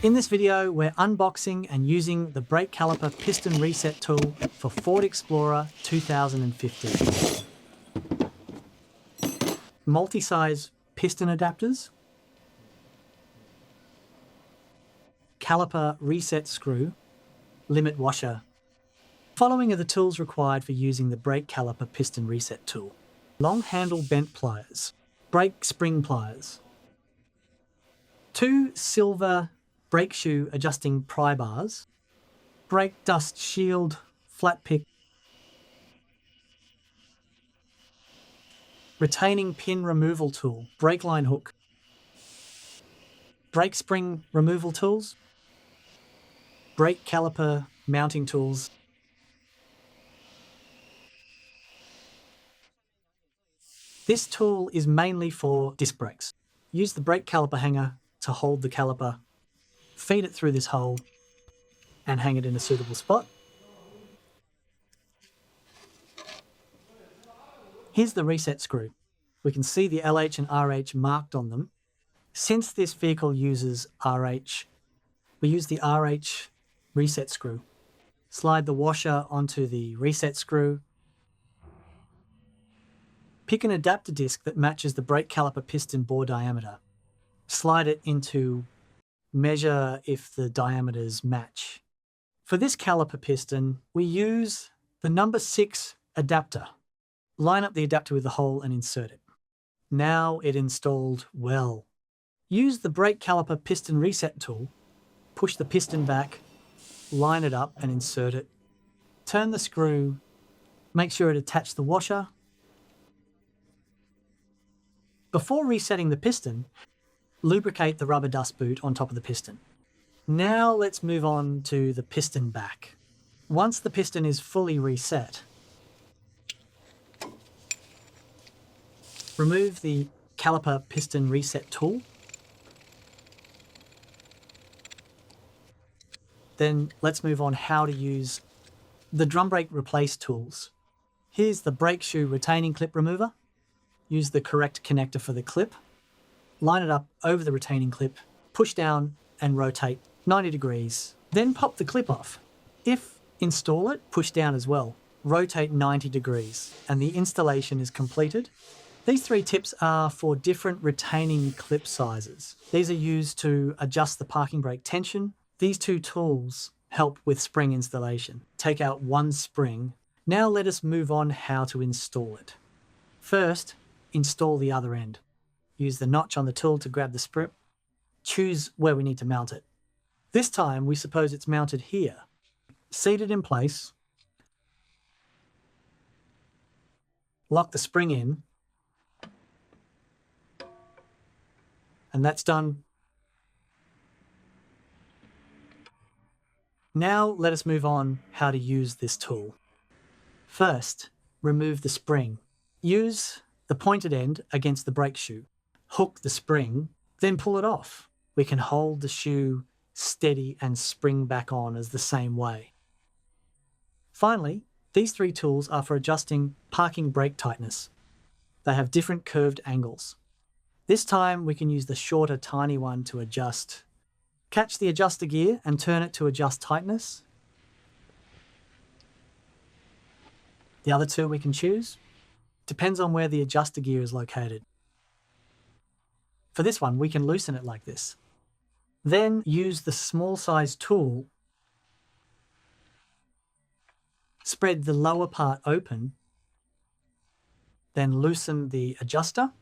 In this video, we're unboxing and using the brake caliper piston reset tool for Ford Explorer 2015. Multi-size piston adapters, caliper reset screw, limit washer. Following are the tools required for using the brake caliper piston reset tool. Long handle bent pliers, brake spring pliers, 2 silver brake shoe adjusting pry bars, brake dust shield, flat pick, retaining pin removal tool, brake line hook, brake spring removal tools, brake caliper mounting tools, this tool is mainly for disc brakes. Use the brake caliper hanger to hold the caliper, feed it through this hole, and hang it in a suitable spot. Here's the reset screw. We can see the LH and RH marked on them. Since this vehicle uses RH, we use the RH reset screw. Slide the washer onto the reset screw. Pick an adapter disc that matches the brake caliper piston bore diameter. Slide it into measure if the diameters match. For this caliper piston, we use the number 6 adapter. Line up the adapter with the hole and insert it. Now it installed well. Use the brake caliper piston reset tool, push the piston back, line it up and insert it. Turn the screw, make sure it attaches the washer. Before resetting the piston, lubricate the rubber dust boot on top of the piston. Now let's move on to the piston back. Once the piston is fully reset, remove the caliper piston reset tool. Then let's move on how to use the drum brake replace tools. Here's the brake shoe retaining clip remover. Use the correct connector for the clip. Line it up over the retaining clip, push down and rotate 90 degrees. Then pop the clip off. If install it, push down as well. Rotate 90 degrees and the installation is completed. These 3 tips are for different retaining clip sizes. These are used to adjust the parking brake tension. These 2 tools help with spring installation. Take out 1 spring. Now let us move on how to install it. First, install the other end. Use the notch on the tool to grab the spring. Choose where we need to mount it. This time, we suppose it's mounted here. Seat it in place. Lock the spring in. And that's done. Now let us move on how to use this tool. First, remove the spring. Use the pointed end against the brake shoe. Hook the spring, then pull it off. We can hold the shoe steady and spring back on as the same way. Finally, these 3 tools are for adjusting parking brake tightness. They have different curved angles. This time we can use the shorter tiny one to adjust. Catch the adjuster gear and turn it to adjust tightness. The other 2 we can choose. Depends on where the adjuster gear is located. For this one, we can loosen it like this. Then use the small size tool. Spread the lower part open. Then loosen the adjuster.